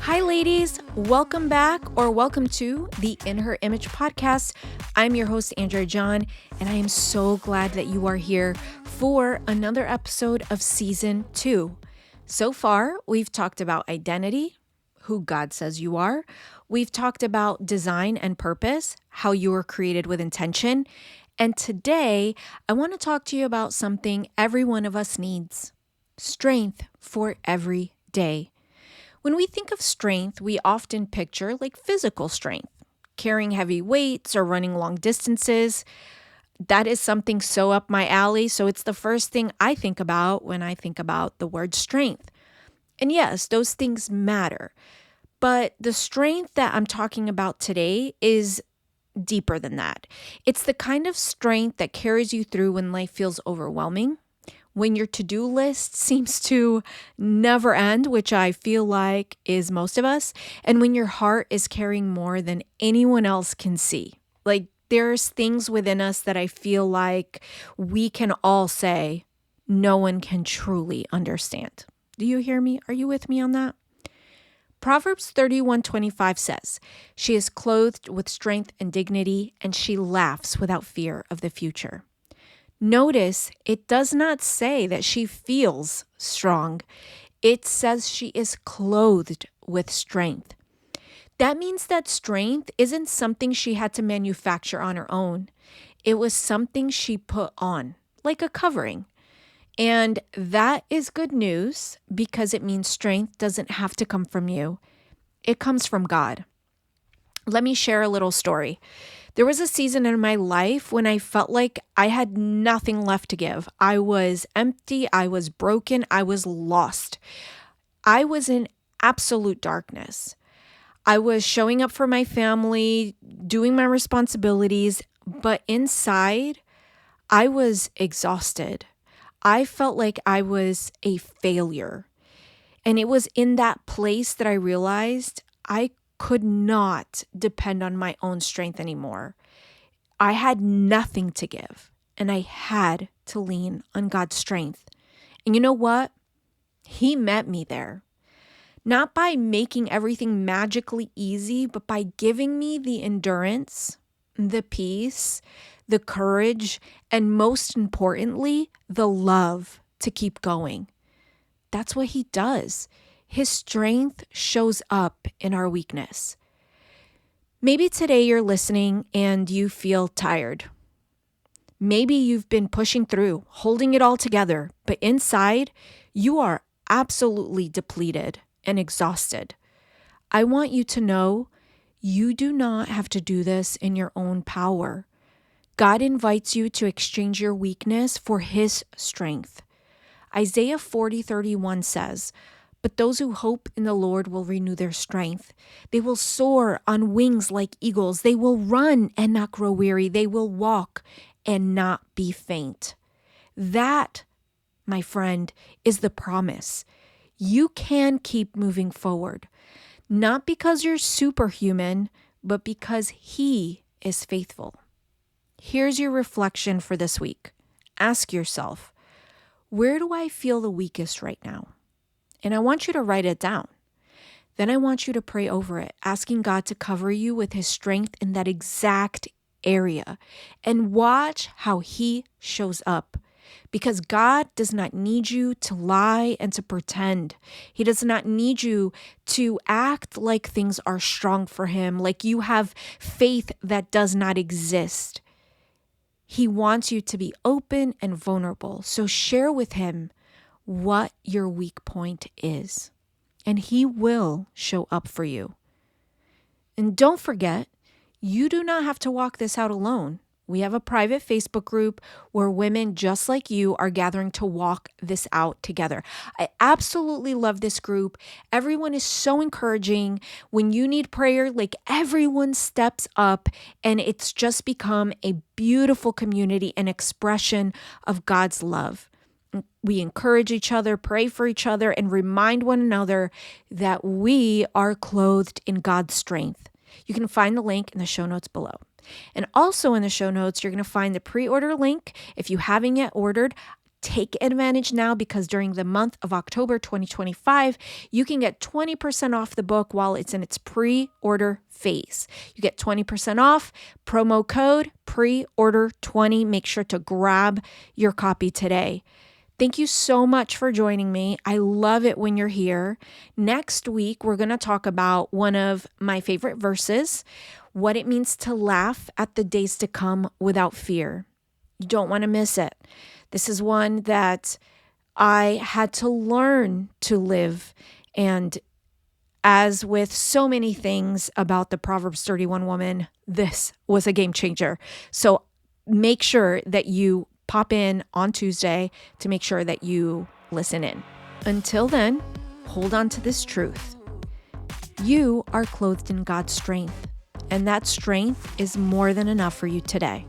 Hi, ladies. Welcome back or welcome to the In Her Image podcast. I'm your host, Andrea John, and I am so glad that you are here for another episode of season 2. So far, we've talked about identity, who God says you are. We've talked about design and purpose, how you were created with intention. And today, I want to talk to you about something every one of us needs: strength for every day. When we think of strength, we often picture like physical strength, carrying heavy weights or running long distances. That is something so up my alley, so it's the first thing I think about when I think about the word strength. And yes, those things matter. But the strength that I'm talking about today is deeper than that. It's the kind of strength that carries you through when life feels overwhelming, when your to-do list seems to never end, which I feel like is most of us, and when your heart is carrying more than anyone else can see. Like, there's things within us that I feel like we can all say no one can truly understand. Do you hear me? Are you with me on that? Proverbs 31:25 says, "She is clothed with strength and dignity, and she laughs without fear of the future." Notice it does not say that she feels strong. It says she is clothed with strength. That means that strength isn't something she had to manufacture on her own. It was something she put on, like a covering. And that is good news because it means strength doesn't have to come from you. It comes from God. Let me share a little story. There was a season in my life when I felt like I had nothing left to give. I was empty, I was broken, I was lost. I was in absolute darkness. I was showing up for my family, doing my responsibilities, but inside, I was exhausted. I felt like I was a failure. And it was in that place that I realized I could not depend on my own strength anymore. I had nothing to give, and I had to lean on God's strength. And you know what? He met me there. Not by making everything magically easy, but by giving me the endurance, the peace, the courage, and most importantly, the love to keep going. That's what he does. His strength shows up in our weakness. Maybe today you're listening and you feel tired. Maybe you've been pushing through, holding it all together, but inside you are absolutely depleted and exhausted. I want you to know you do not have to do this in your own power. God invites you to exchange your weakness for his strength. Isaiah 40:31 says, "But those who hope in the Lord will renew their strength. They will soar on wings like eagles. They will run and not grow weary. They will walk and not be faint." That, my friend, is the promise. You can keep moving forward, not because you're superhuman, but because he is faithful. Here's your reflection for this week. Ask yourself, where do I feel the weakest right now? And I want you to write it down. Then I want you to pray over it, asking God to cover you with his strength in that exact area. And watch how he shows up. Because God does not need you to lie and to pretend. He does not need you to act like things are strong for him, like you have faith that does not exist. He wants you to be open and vulnerable. So share with him what your weak point is, and he will show up for you. And don't forget, you do not have to walk this out alone. We have a private Facebook group where women just like you are gathering to walk this out together. I absolutely love this group. Everyone is so encouraging. When you need prayer, like everyone steps up, and it's just become a beautiful community and expression of God's love. We encourage each other, pray for each other, and remind one another that we are clothed in God's strength. You can find the link in the show notes below. And also in the show notes, you're going to find the pre-order link. If you haven't yet ordered, take advantage now because during the month of October 2025, you can get 20% off the book while it's in its pre-order phase. You get 20% off, promo code preorder20. Make sure to grab your copy today. Thank you so much for joining me. I love it when you're here. Next week, we're going to talk about one of my favorite verses, what it means to laugh at the days to come without fear. You don't want to miss it. This is one that I had to learn to live. And as with so many things about the Proverbs 31 woman, this was a game changer. So make sure that you pop in on Tuesday to make sure that you listen in. Until then, hold on to this truth. You are clothed in God's strength, and that strength is more than enough for you today.